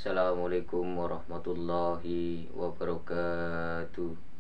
Assalamualaikum warahmatullahi wabarakatuh.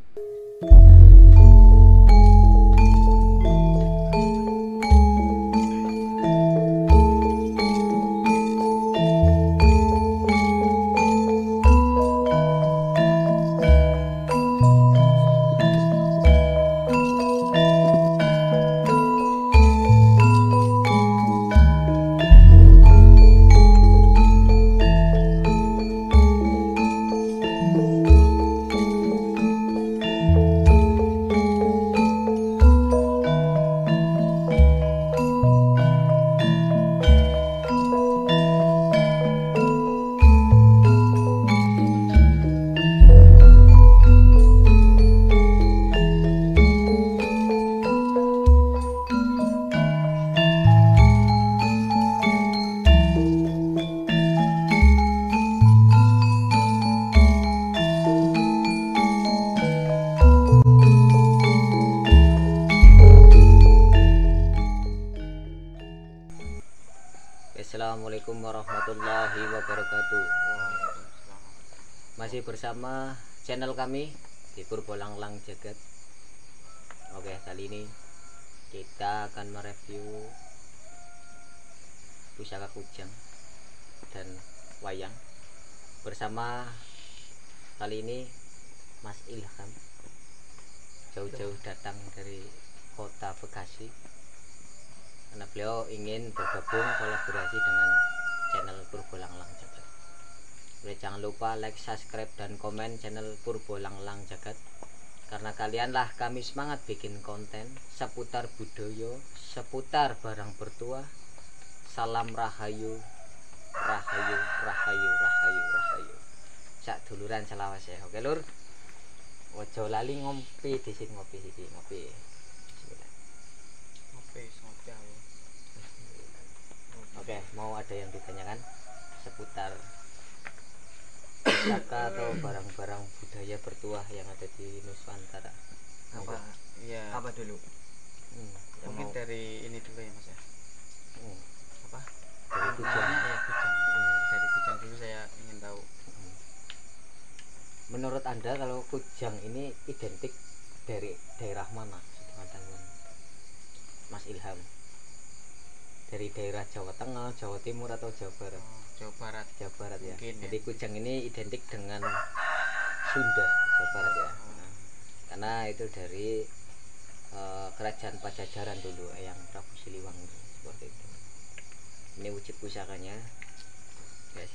Assalamualaikum warahmatullahi wabarakatuh. Masih bersama channel kami di Purbolanglang Jagat. Oke, kali ini kita akan mereview pusaka kujang dan wayang bersama kali ini Mas Ilham, jauh-jauh datang dari kota Bekasi karena beliau ingin bergabung kolaborasi dengan channel Purbolanglang Jagat. Jadi jangan lupa like, subscribe, dan komen channel Purbolanglang Jagat, karena kalianlah kami semangat bikin konten seputar budaya, seputar barang bertuah. Salam rahayu, rahayu, rahayu, rahayu, rahayu. Sak duluran selawas ya. Oke lur, ojo lali ngopi di sini, ngopi iki, ngopi. Bismillah. Ngopi. Oke, mau ada yang ditanyakan seputar pusaka atau barang-barang budaya bertuah yang ada di Nusantara? Apa? Iya. Apa dulu? Mungkin dari ini dulu ya Mas ya. Apa? Dari kujang. Ya kujang. Dari kujang dulu saya ingin tahu. Menurut Anda kalau kujang ini identik dari daerah mana? Mas Ilham. Dari daerah Jawa Tengah, Jawa Timur, atau Jawa Barat? Jawa Barat. Jawa Barat ya. Mungkin, jadi ya. kujang ini identik dengan Sunda, Jawa Barat ya. Karena itu dari kerajaan Pajajaran dulu, yang Prabu Siliwangi, seperti itu. Ini wujud pusakanya, guys.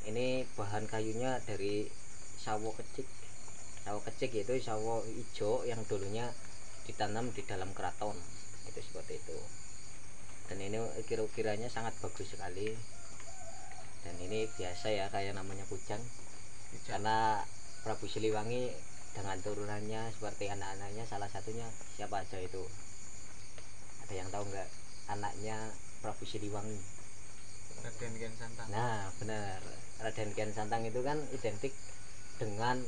Ini bahan kayunya dari sawo kecik. Sawo kecik itu sawo hijau yang dulunya ditanam di dalam keraton, itu seperti itu. Dan ini kira-kiranya sangat bagus sekali, dan ini biasa ya, kayak namanya kujang. Karena Prabu Siliwangi dengan turunannya seperti anak-anaknya, salah satunya siapa aja itu? Ada yang tahu nggak anaknya Prabu Siliwangi? Raden Kian Santang. Nah benar, Raden Kian Santang itu kan identik dengan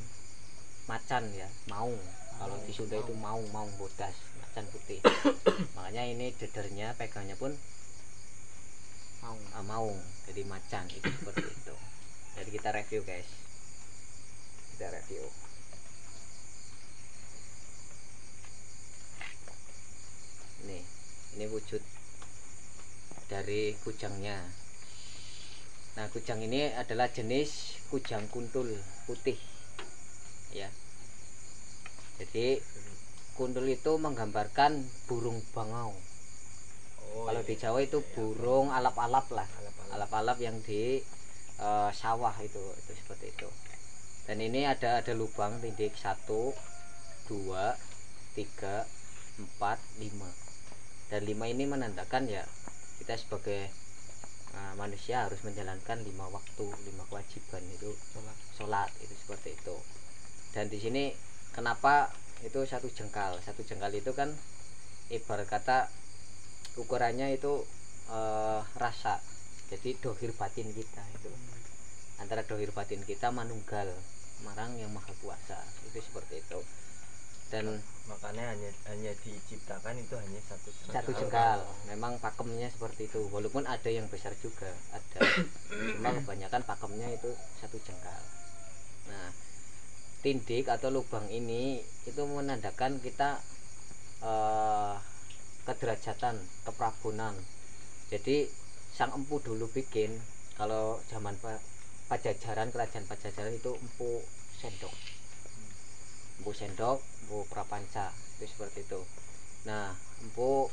macan ya, maung. Kalau di Sunda itu maung bodas, macan putih. Makanya ini dedernya, pegangnya pun maung, jadi macan itu seperti itu. Jadi kita review guys, kita review. Ini wujud dari kujangnya. Nah kujang ini adalah jenis kujang kuntul putih ya. Jadi kuntul itu menggambarkan burung bangau. Kalau di Jawa itu burung alap-alap lah, alap-alap yang di sawah itu seperti itu. Dan ini ada lubang tindik 1, 2, 3, 4, 5. Dan 5 ini menandakan ya kita sebagai manusia harus menjalankan 5 waktu, 5 kewajiban, itu sholat itu seperti itu. Dan di sini kenapa itu satu jengkal itu kan ibarat kata ukurannya itu rasa. Jadi dohir batin kita itu, antara dohir batin kita manunggal marang yang maha kuasa, itu seperti itu. Dan makanya hanya diciptakan itu hanya satu jengkal. Memang pakemnya seperti itu, walaupun ada yang besar juga ada, cuma kebanyakan pakemnya itu satu jengkal. Nah, tindik atau lubang ini itu menandakan kita kederajatan, keprabunan. Jadi sang empu dulu bikin, kalau zaman Pajajaran, kerajaan Pajajaran itu empu sendok, empu prapanca, itu seperti itu. Nah, empu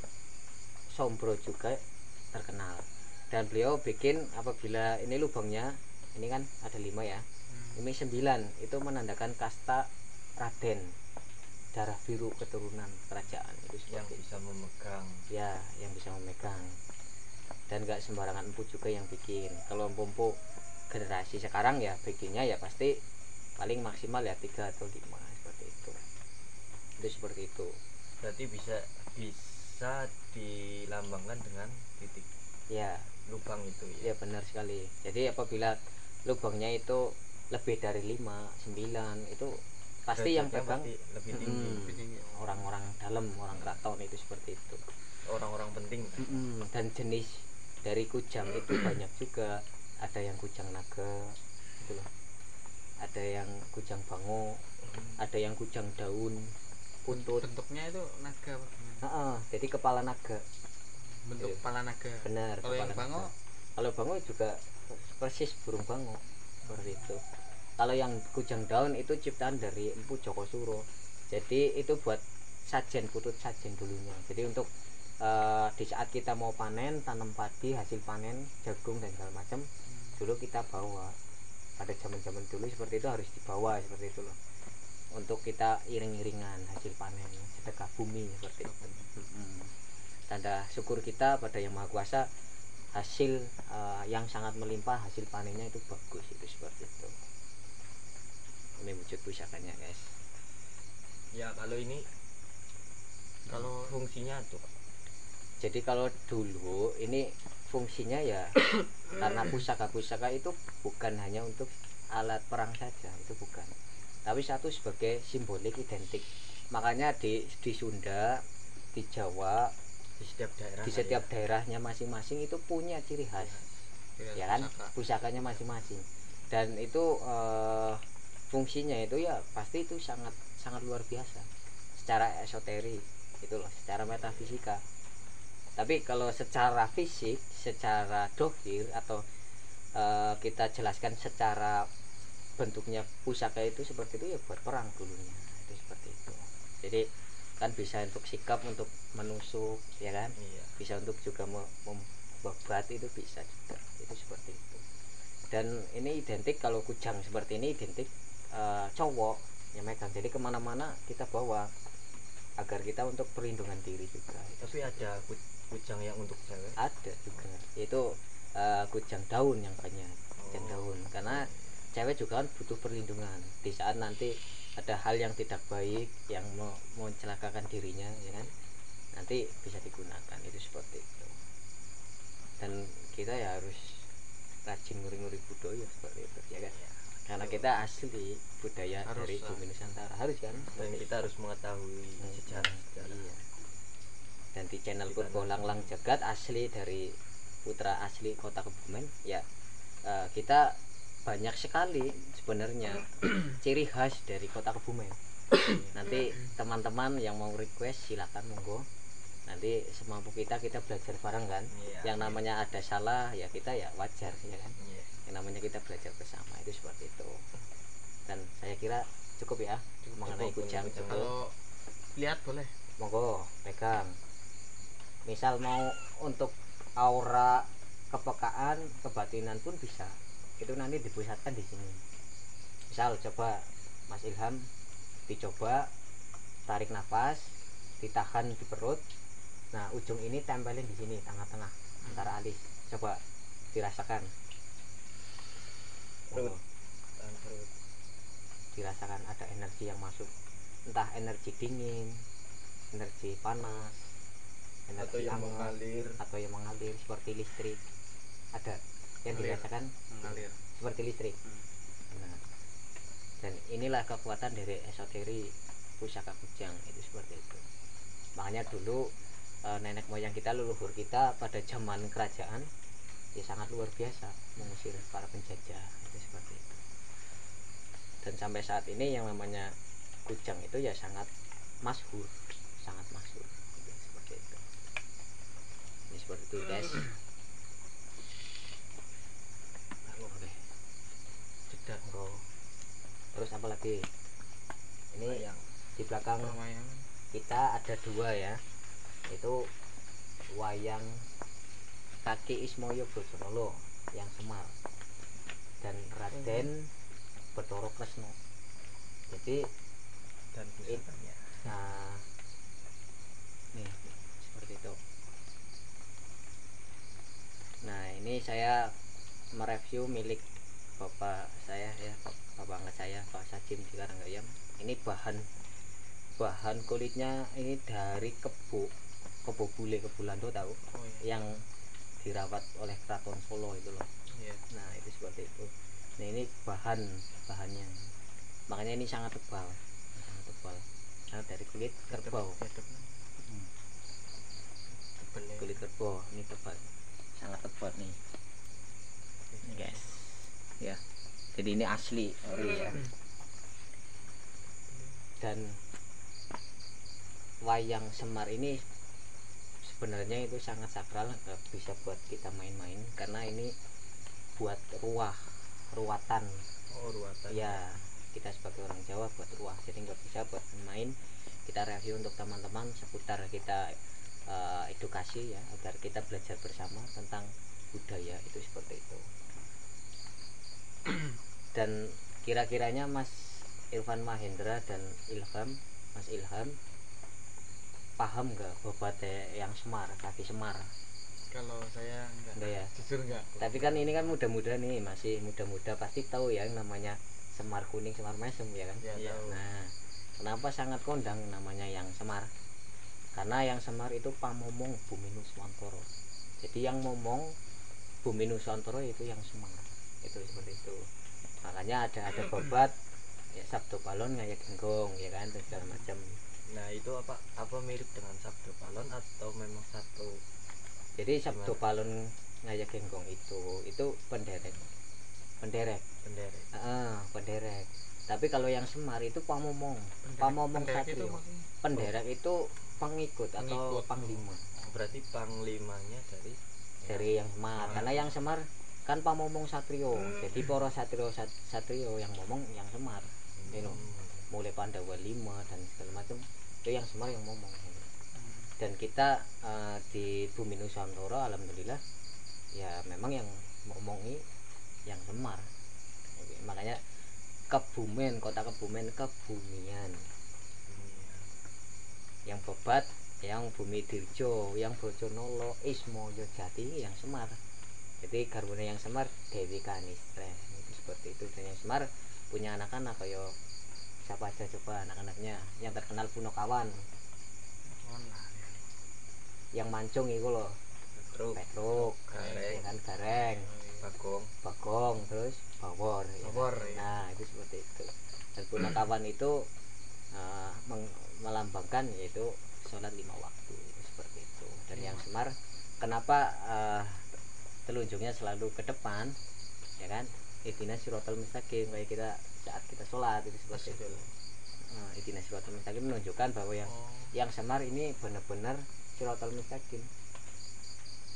Sombro juga terkenal, dan beliau bikin apabila ini lubangnya ini kan ada 5 ya, ini 9 itu menandakan kasta Raden, darah biru keturunan kerajaan, itu yang bisa memegang. Ya, yang bisa memegang. Dan gak sembarangan empu juga yang bikin. Kalau empu generasi sekarang ya bikinnya ya pasti paling maksimal ya 3 atau 5 seperti itu. Itu seperti itu. Berarti bisa dilambangkan dengan titik. Ya, lubang itu ya. Ya benar sekali. Jadi apabila lubangnya itu lebih dari 5, 9 itu pasti yang pegang lebih tinggi. Orang-orang dalam, orang keraton itu seperti itu. Orang-orang penting. Dan jenis dari kujang itu banyak juga. Ada yang kujang naga gitu loh. Ada yang kujang bango, ada yang kujang daun, putut. Bentuknya itu naga apa gimana? Jadi kepala naga. Bentuk kepala naga. Benar. Kalau yang bango? Kalau bango juga persis burung bango seperti itu. Kalau yang kujang daun itu ciptaan dari Empu Joko Suro. Jadi itu buat sajen, putut sajen dulunya. Jadi untuk di saat kita mau panen, tanam padi, hasil panen jagung dan segala macam, dulu kita bawa. Pada zaman-zaman dulu seperti itu harus dibawa seperti itu loh. Untuk kita iring-iringan hasil panen, sedekah bumi seperti itu. Tanda syukur kita pada Yang Maha Kuasa, hasil yang sangat melimpah, hasil panennya itu bagus, itu seperti itu. Ini wujud pusakanya guys. Ya kalau ini kalau fungsinya tuh. Jadi kalau dulu ini fungsinya ya karena pusaka itu bukan hanya untuk alat perang saja, itu bukan, tapi satu sebagai simbolik identik. Makanya di Sunda, di Jawa, di setiap daerahnya masing-masing itu punya ciri khas, ya kan, pusakanya masing-masing. Dan itu fungsinya itu ya pasti itu sangat luar biasa secara esoterik itu loh, secara metafisika. Tapi kalau secara fisik, secara dohir atau kita jelaskan secara bentuknya pusaka itu seperti itu ya buat perang dulunya, itu seperti itu. Jadi kan bisa untuk sikap, untuk menusuk, ya kan, bisa untuk juga membabat, itu bisa juga, itu seperti itu. Dan ini identik, kalau kujang seperti ini identik cowok yang megang. Jadi kemana-mana kita bawa agar kita untuk perlindungan diri juga. Tapi ada kujang yang untuk cewek? Ada juga. Itu kujang daun yang banyak. Kujang daun. Karena cewek juga kan butuh perlindungan. Di saat nanti ada hal yang tidak baik yang mau mencelakakan dirinya, ya kan, nanti bisa digunakan. Itu seperti itu. Dan kita ya harus rajin nguri-nguri budaya seperti itu, ya kan. Karena kita asli budaya harus dari bumi Nusantara, harus kan. Dan kita harus mengetahui sejarah. Iya. Dan di channel Purbo Langlang Jagat asli dari putra asli Kota Kebumen ya, kita banyak sekali sebenarnya ciri khas dari Kota Kebumen. Nanti teman-teman yang mau request silakan monggo. Nanti semampu kita belajar bareng kan. Yang namanya ada salah ya kita ya wajar, ya kan. Yang namanya kita belajar bersama, itu seperti itu. Dan saya kira cukup ya mengenai kujang. Kalau lihat boleh, monggo pegang. Misal mau untuk aura kepekaan, kebatinan pun bisa. Itu nanti dipusatkan di sini. Misal coba Mas Ilham dicoba tarik nafas, ditahan di perut. Nah, ujung ini tempelin di sini tengah-tengah antara alis. Coba dirasakan. Perut. Dirasakan ada energi yang masuk. Entah energi dingin, energi panas, energi atau yang mengalir seperti listrik. Ada yang dirasakan mengalir seperti listrik. Nah, dan inilah kekuatan dari esoterik. pusaka kujang itu seperti itu. Makanya dulu nenek moyang kita, leluhur kita pada zaman kerajaan ya sangat luar biasa mengusir para penjajah itu seperti itu. Dan sampai saat ini yang namanya kujang itu ya sangat masyhur, gitu, seperti itu. Ini seperti itu guys. Oke. Jeda. Terus apa lagi? Ini Wayang. di belakang Permayangan. kita ada dua ya, itu wayang Kaki Ismoyo Brojonolo yang Semar dan Raden Bathara Kresna. Jadi Dan pusatnya. nah, nih seperti itu. Nah ini saya mereview milik bapak saya ya, bapak angkat saya, Pak Sajim di Karanggayam. Ini bahan kulitnya ini dari kebo bule, kebo Lando tahu, yang dirawat oleh Keraton Solo itu loh. Nah itu seperti itu. Nah ini bahannya, makanya ini sangat tebal karena dari kulit kerbau. Kulit kerbau ini tebal, sangat tebal nih guys ya. Jadi ini asli ori ya. Dan wayang Semar ini sebenarnya itu sangat sakral, bisa buat kita main-main karena ini buat ruatan. Ruatan. Ya kita sebagai orang Jawa buat ruah, jadi nggak bisa buat main. Kita review untuk teman-teman seputar kita edukasi ya, agar kita belajar bersama tentang budaya itu seperti itu. Dan kira-kiranya Mas Irfan Mahendra dan Mas Ilham paham nggak babat yang Semar, Kaki Semar? Kalau saya enggak ya, jujur enggak. Tapi kan ini kan muda-muda nih, masih muda-muda, pasti tahu ya yang namanya Semar Kuning, Semar Mesem ya kan Ya, nah kenapa sangat kondang namanya yang Semar? Karena yang Semar itu pamomong Bumi Nuswantara. Jadi yang ngomong Bumi Nuswantara itu yang Semar, itu seperti itu. Makanya ada babat ya, Sabdo Palon Ngayak Genggong ya kan, dan segala macam. Nah itu apa mirip dengan Sabdo Palon atau memang satu? Jadi Sabdo Palon Ngayak Genggong itu penderek. Penderek. Tapi kalau yang Semar itu pamomong satrio. Penderek itu pengikut atau panglima. Berarti panglimanya dari yang Semar. Karena yang Semar kan pamomong satrio. Jadi para satrio yang ngomong yang Semar. Mulai Pandawa 5 dan segala macam itu yang Semar yang ngomong. Dan kita di Bumi Nusantara alhamdulillah ya memang yang ngomongi yang Semar. Makanya Kebumen, kota Kebumen, Kebumian. Yang Babat, yang Bumi Dirjo, yang Brojonolo, Ismoyo Jati, yang Semar. Jadi garwane yang Semar Dewi Kanistre. Itu seperti itu. Dan yang Semar punya anak-anak kayak siapa aja coba anak-anaknya yang terkenal Punokawan. Yang mancung itu loh. Petruk, Gareng, Bagong, terus Bawor. Nah itu seperti itu. Dan Punokawan itu melambangkan yaitu sholat 5 waktu seperti itu. Dan yang Semar kenapa telunjuknya selalu ke depan ya kan, Ihdinas Shiratal Mustaqim, kayak kita saat kita sholat itu seperti itu. Ihdinas Shiratal Mustaqim menunjukkan bahwa yang Semar ini benar-benar Shiratal Mustaqim,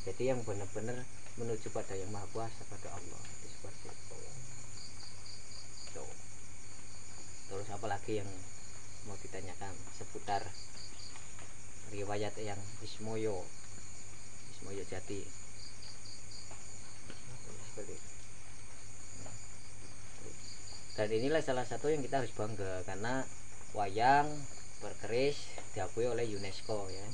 jadi yang benar-benar menuju pada yang Maha Kuasa, pada Allah, itu seperti itu. Tuh. Terus apalagi yang mau ditanyakan seputar riwayat yang Ismoyo Jati? Dan inilah salah satu yang kita harus bangga karena wayang berkeris diakui oleh UNESCO ya.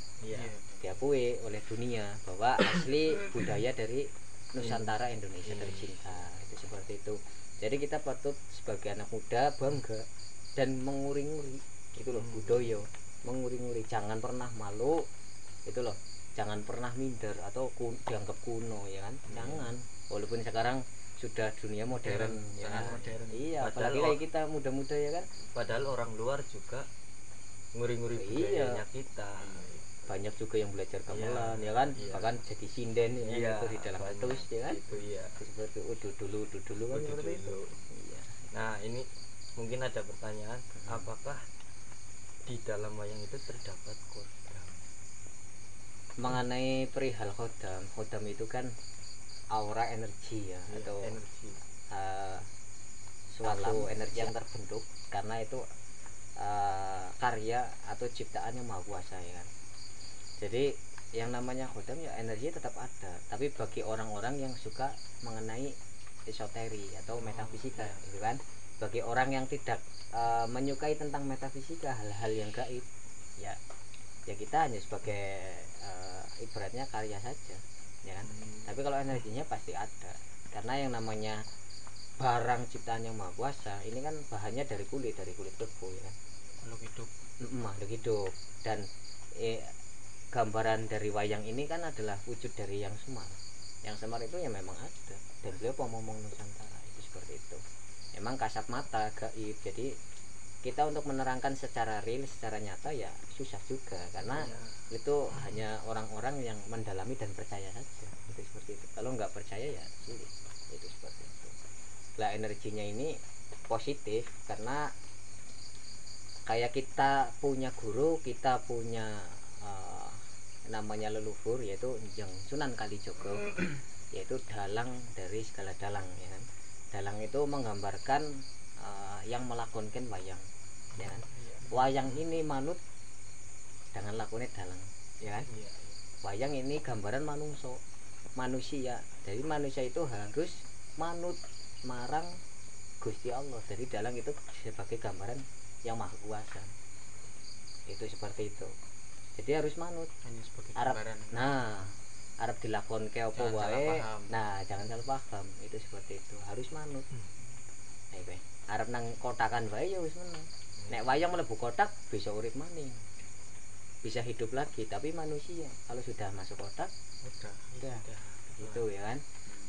Diakui oleh dunia bahwa asli budaya dari Nusantara Indonesia tercinta, itu seperti itu. Jadi kita patut sebagai anak muda bangga dan menguri-nguri itu loh, budaya, menguri-nguri, jangan pernah malu itu loh, jangan pernah minder atau dianggap kuno ya kan, jangan. Walaupun sekarang sudah dunia modern ya kan? Modern. Iya, Padahal apalagi kayak kita muda-muda ya kan. Padahal orang luar juga nguri-nguri Iya. budayanya kita. Banyak juga yang belajar gamelan Iya, ya kan, iya. bahkan jadi sinden ya kan, Iya, itu di dalam banyak. etus ya kan, Itu iya. itu seperti udah dulu kan Udah seperti itu. dulu. Iya. Nah, ini mungkin ada pertanyaan, apakah di dalam wayang itu terdapat kodam? Mengenai perihal khodam itu kan aura energi ya, Iya, atau energi. suatu energi yang terbentuk karena itu karya atau ciptaannya maha kuasa ya kan. Jadi yang namanya khodam ya energi tetap ada, tapi bagi orang-orang yang suka mengenai esoteri atau metafisika gitu kan, bagi orang yang tidak menyukai tentang metafisika, hal-hal yang gaib, ya kita hanya sebagai ibaratnya karya saja ya kan. Tapi kalau energinya pasti ada, karena yang namanya barang ciptaan yang maha kuasa ini kan bahannya dari kulit kerbau ya kan, makhluk hidup. Dan gambaran dari wayang ini kan adalah wujud dari yang semar itu ya memang ada, dan beliau pemomong Nusantara itu seperti itu. Memang kasat mata gaib, jadi kita untuk menerangkan secara real, secara nyata ya susah juga, karena itu hanya orang-orang yang mendalami dan percaya saja, itu seperti itu. Kalau nggak percaya ya sulit, itu seperti itu. Lah energinya ini positif karena kayak kita punya guru, kita punya namanya leluhur, yaitu yang Sunan Kalijogo, yaitu dalang dari segala dalang ya kan. Dalang itu menggambarkan yang melakonkan wayang ya kan. Wayang ini manut dengan lakonnya dalang ya kan. Wayang ini gambaran manusia, jadi manusia itu harus manut marang Gusti Allah. Jadi dalang itu sebagai gambaran yang maha kuasa, itu seperti itu. Jadi harus manut Arab. Nah, Arab dilakon ke apa wae. Nah, jangan salah paham, itu seperti itu. Harus manut. Nah, Arab nang kotakan wae ya wis meneng. Nek wayang mlebu kotak bisa urip maning, bisa hidup lagi. Tapi manusia kalau sudah masuk kotak udah gitu ya kan,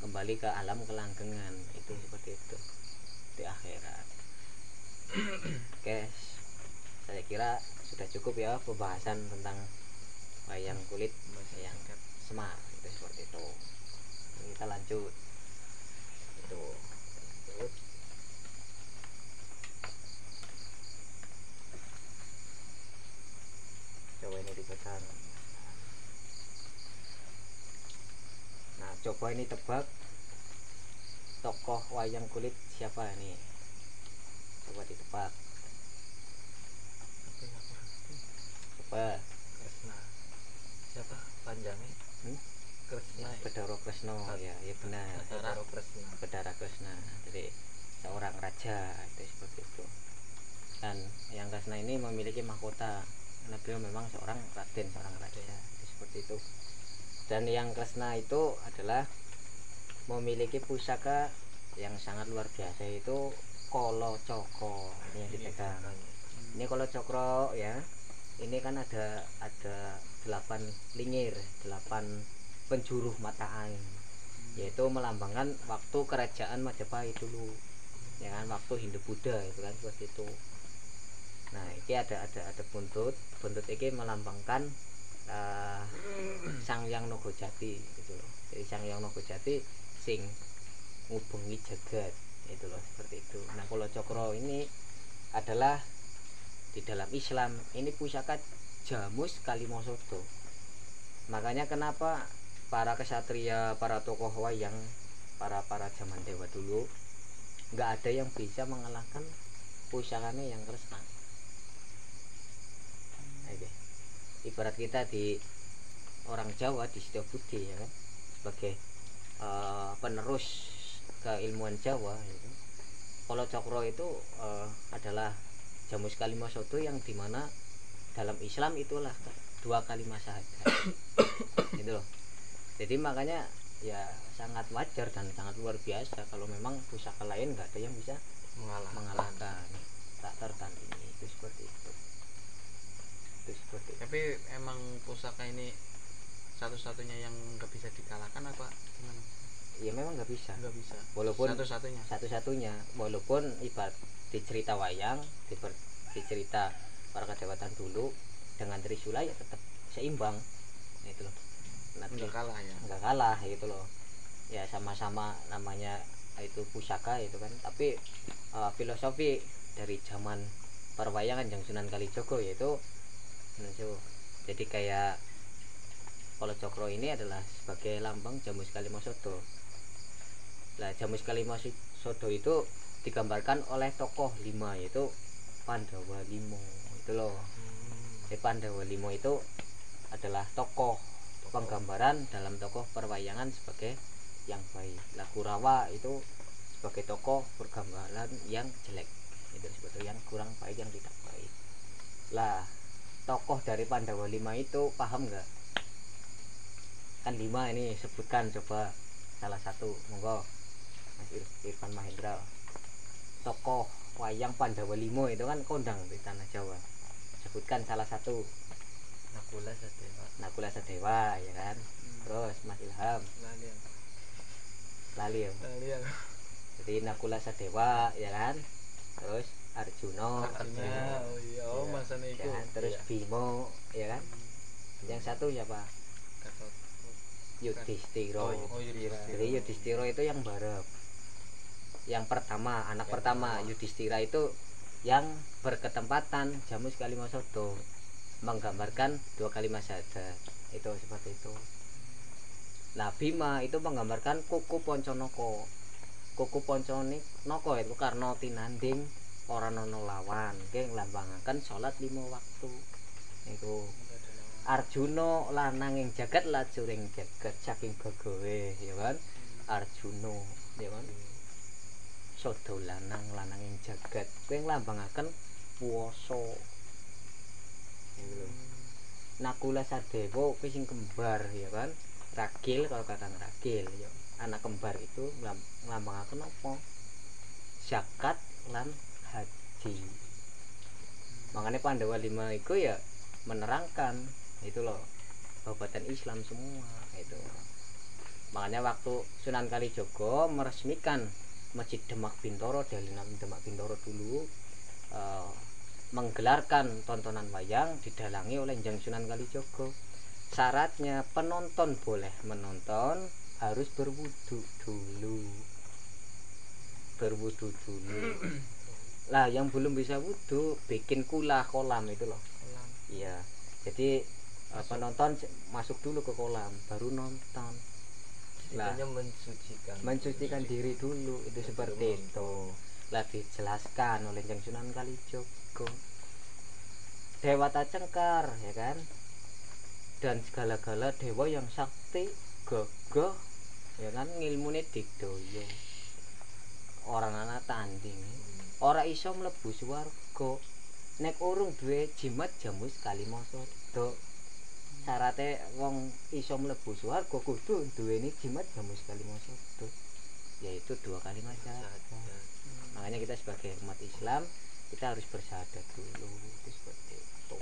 kembali ke alam kelanggengan, itu seperti itu di akhirat. Oke, saya kira sudah cukup ya pembahasan tentang wayang kulit yang Semar, itu seperti itu. Kita lanjut. Itu lanjut. Coba ini dipegang. Nah, coba ini tebak tokoh wayang kulit siapa ini? Coba ditebak. Coba. Kresna. Siapa panjangnya? Kresna. Bedaro Kresna. Ya benar. Bedaro Kresna. Jadi seorang raja, itu seperti itu. Dan yang Kresna ini memiliki mahkota. Karena beliau memang seorang raden, seorang raja, itu seperti itu. Dan yang Kresna itu adalah memiliki pusaka yang sangat luar biasa, itu Kolo Cokro. Ini yang dipegang. Ini Kolo Cokro ya. Ini kan ada 8 lingir, 8 penjuru mata air, yaitu melambangkan waktu kerajaan Majapahit dulu ya kan, waktu Hindu Buddha itu kan seperti itu. Nah, ini ada buntut ini melambangkan Sang Hyang Nogojati gitu loh. Jadi Sang Hyang Nogojati sing ngubengi jagat, itu loh, seperti itu. Nah, Kolo Cokro ini adalah di dalam Islam ini pusaka Jamus Kalimosodo. Makanya kenapa para kesatria, para tokoh wayang, para zaman dewa dulu nggak ada yang bisa mengalahkan pusakanya yang Kresna. Oke. Ibarat kita di orang Jawa di Setiabudi ya kan, sebagai penerus keilmuan Jawa gitu. Kolo Cokro itu adalah Jamus Kalimosodo yang dimana dalam Islam itulah 2 kalimat syahadat. Gitu loh. Jadi makanya ya sangat wajar dan sangat luar biasa kalau memang pusaka lain nggak ada yang bisa mengalahkan tak tertandingi, itu seperti itu. Tapi emang pusaka ini satu-satunya yang nggak bisa dikalahkan apa gimana? Ya memang nggak bisa. Walaupun satu-satunya walaupun ibarat di cerita wayang, di cerita para kedewatan dulu dengan Trisula ya tetap seimbang itu loh. Enggak kalah ya. Enggak kalah gitu loh. Ya sama-sama namanya itu pusaka itu kan, tapi filosofi dari zaman perwayangan yang Sunan Kalijogo yaitu jadi kayak Polo Cokro ini adalah sebagai lambang Jamus Kalimosodo. Nah, Jamus Kalimosodo itu digambarkan oleh tokoh 5 yaitu Pandawa Limo itu loh. Jadi Pandawa Limo itu adalah tokoh penggambaran dalam tokoh perwayangan sebagai yang baik. Lah Kurawa itu sebagai tokoh pergambaran yang jelek. Itu sebetulnya yang kurang baik, yang tidak baik. Lah tokoh dari Pandawa 5 itu paham nggak? Kan 5 ini sebutkan coba salah satu, monggo Mas Irfan Mahendra. Tokoh wayang Pandawa 5 itu kan kondang di tanah Jawa. Sebutkan salah satu. Nakula Sadewa ya kan. Terus Mas Ilham Lali ya. Jadi Nakula Sadewa ya kan. Terus Arjuna. Oh iya, masane iku. Ya, terus Bimo ya kan. Yang satu siapa? Yudhistira. Jadi Yudhistira itu yang barep. Yang pertama, anak pertama Yudhistira itu yang berketempatan Jamus Kalimosodo, menggambarkan 2 kali masada. Itu seperti itu. Nah, Bima itu menggambarkan Kuku Ponconoko. Kuku Ponconoko itu karena tinanding ora ono lawan, nggih nglambangaken salat 5 waktu. Niku Arjuna lanang ing jagat lajuring jagat saking gagawe ya kan. Arjuna ya kan. Sodo lanang ing jagat kuwi nglambangaken puasa. Nakula Sadewa kuwi sing kembar ya kan. Ragil kalau Kakang Ragil ya. Anak kembar itu nglambangaken apa? Zakat lan haji. Makanya Pandawa 5 itu ya menerangkan itu loh babatan Islam semua itu. Makanya waktu Sunan Kalijogo meresmikan Masjid Demak Bintoro dari Demak Bintoro dulu menggelarkan tontonan wayang didalangi oleh Njang Sunan Kalijogo. Syaratnya penonton boleh menonton harus berwudu dulu. Lah yang belum bisa wudu bikin kolam itu loh. Iya. Jadi penonton masuk dulu ke kolam baru nonton. Lah mensucikan diri dulu itu seperti itu. Lah dijelaskan oleh Njang Sunan Kalijogo. Dewata Cengkar ya kan. Dan segala-gala dewa yang sakti gagah ya kan ngilmune digdaya. Orang anak tanding. Ora iso mlebu swarga nek urung duwe jimat Jamus Kalimosodo. Syaraté wong iso mlebu swarga kudu duweni jimat Jamus Kalimosodo, yaitu 2 kali masyahadat. Makanya kita sebagai umat Islam kita harus bersyahadat dulu itu seperti itu.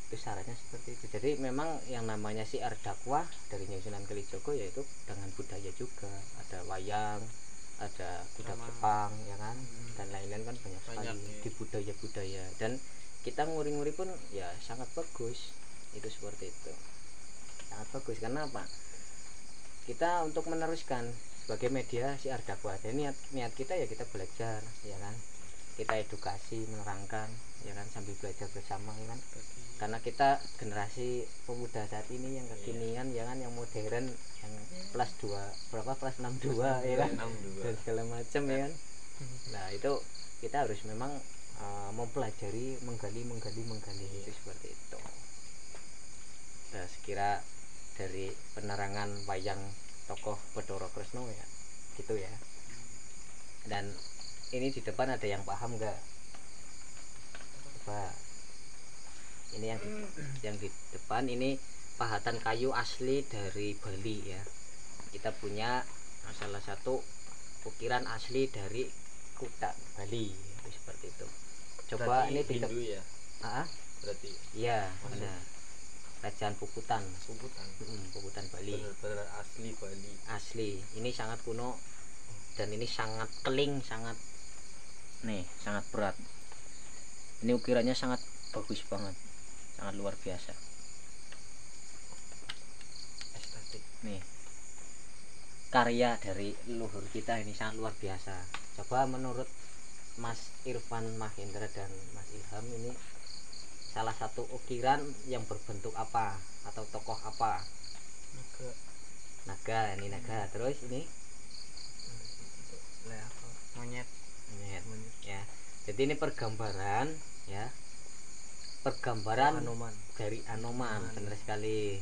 Itu syaratnya seperti itu. Jadi memang yang namanya syiar dakwah dari Sunan Kalijogo yaitu dengan budaya juga. Ada wayang, ada kuda Jepang ya kan, dan lain-lain kan banyak sekali di budaya-budaya. Dan kita nguri-nguri pun ya sangat bagus. Itu seperti itu. Sangat bagus karena apa? Kita untuk meneruskan sebagai media syiar dakwah. Jadi niat kita ya kita belajar ya kan. Kita edukasi, menerangkan ya kan sambil belajar bersama ya kan. Karena kita generasi pemuda saat ini yang kekinian ya kan, yang modern, yang plus 2 berapa plus 62 ya kan. Dan segala macam ya kan. Nah, itu kita harus memang mempelajari, menggali itu seperti itu. Nah, sekira dari penerangan wayang tokoh Bathara Kresna ya gitu ya. Dan ini di depan ada yang paham nggak? Coba. Ini yang di depan ini pahatan kayu asli dari Bali ya. Kita punya salah satu ukiran asli dari Kuta Bali itu seperti itu. Coba berarti ini Hindu ya. Berarti. Iya, benar. Kerajaan Puputan Bali. Benar-benar asli Bali. Asli. Ini sangat kuno dan ini sangat keling, sangat berat. Ini ukirannya sangat bagus banget, sangat luar biasa. Estetik. Nih, karya dari leluhur kita ini sangat luar biasa. Coba menurut Mas Irfan Mahendra dan Mas Ilham, ini salah satu ukiran yang berbentuk apa atau tokoh apa? Naga. Naga, ini naga. Terus ini Monyet. Ya. Jadi ini pergambaran ya. Pergambaran dari Anoman, benar sekali.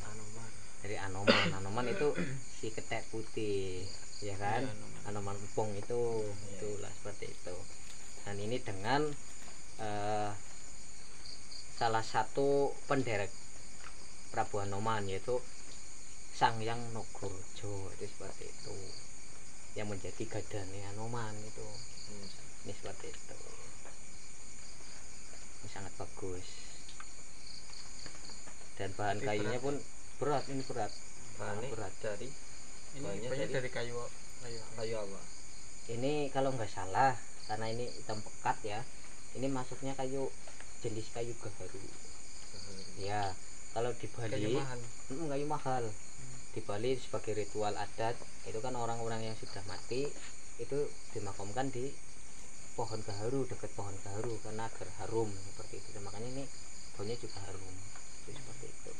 Dari Anoman. Anoman itu si ketek putih, ya kan? Anoman empong itu, itulah seperti itu. Dan ini dengan salah satu penderek Prabu Anoman, yaitu Sangyang Nagaraja, itu seperti itu, yang menjadi gadane Anoman itu. Ini seperti itu. Ini sangat bagus. Dan bahan kayunya pun berat, ini berat. Bahannya berat. Dari Ini dari kayu apa? Ini kalau nggak salah, karena ini hitam pekat ya, ini masuknya kayu jenis kayu gaharu. Ya, kalau di Bali kayu mahal. Di Bali sebagai ritual adat itu kan orang-orang yang sudah mati itu dimakamkan di pohon gaharu, dekat pohon gaharu, karena agar harum seperti itu. Dan makanya ini baunya juga harum, itu seperti itu.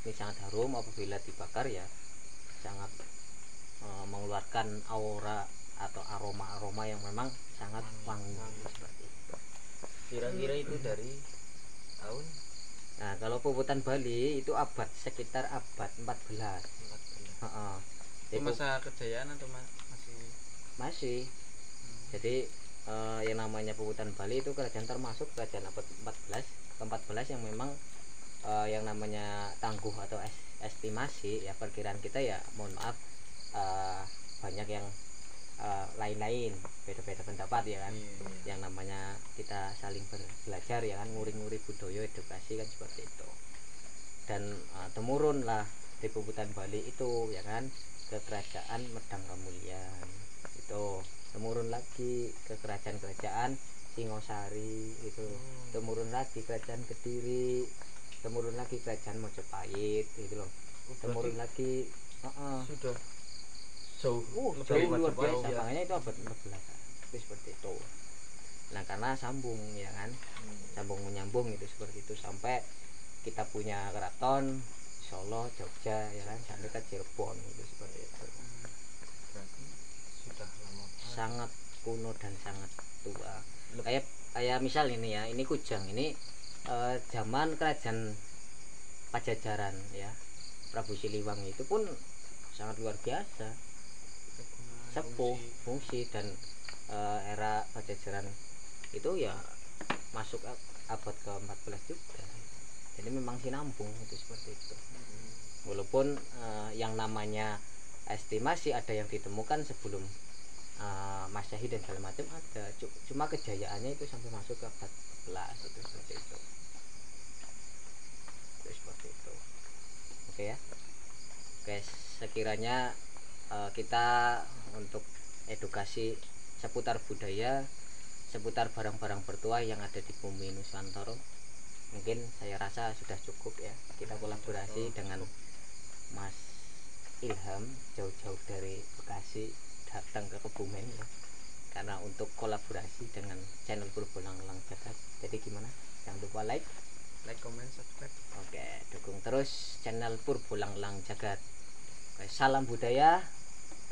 Ini sangat harum, apabila dibakar ya sangat mengeluarkan aura atau aroma-aroma yang memang sangat wangi seperti itu. Kira-kira itu dari tahun? Nah, kalau puputan Bali itu sekitar abad 14. Itu masa kejayaan atau masih? Jadi yang namanya puputan Bali itu kerajaan, termasuk kerajaan abad 14 yang memang yang namanya tangguh atau estimasi ya, perkiraan kita ya, mohon maaf, banyak yang lain-lain, beda-beda pendapat ya kan. Yang namanya kita saling belajar ya kan, nguri-nguri budaya, edukasi kan seperti itu. Dan temurun lah di puputan Bali itu ya kan ke kerajaan Medang Kamulyan, itu temurun lagi ke kerajaan-kerajaan Singosari, itu temurun lagi kerajaan Kediri, temurun lagi kerajaan Mojopahit gitu loh. Temurun lagi sudah jauh luar biasa ya. Makanya itu abad 14 itu seperti itu. Nah, karena sambung ya kan, sambung menyambung itu seperti itu, sampai kita punya keraton Solo, Jogja ya kan, sampai ke Cirebon itu seperti itu. Berarti sudah lama, sangat kuno dan sangat tua. Kayak misal ini ya, ini kujang ini zaman kerajaan Pajajaran ya, Prabu Siliwangi itu pun sangat luar biasa, sepuh fungsi. Dan era Pajajaran itu ya masuk abad ke-14 juga, jadi memang sinambung itu seperti itu. Walaupun yang namanya estimasi ada yang ditemukan sebelum Masehi dan segala macam ada, cuma kejayaannya itu sampai masuk ke abad 14 itu seperti itu. Seperti itu. Oke ya. Oke, sekiranya kita untuk edukasi seputar budaya, seputar barang-barang bertuah yang ada di bumi Nusantara, mungkin saya rasa sudah cukup ya. Kita kolaborasi dengan Mas Ilham jauh-jauh dari Bekasi datang ke Kebumen ya, karena untuk kolaborasi dengan channel Purbolang Lang Jagat. Jadi gimana? Jangan lupa like, comment, subscribe. Oke, dukung terus channel Purbolang Lang Jagat. Oke, salam budaya,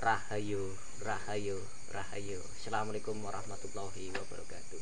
rahayu, rahayu, rahayu. Assalamualaikum warahmatullahi wabarakatuh.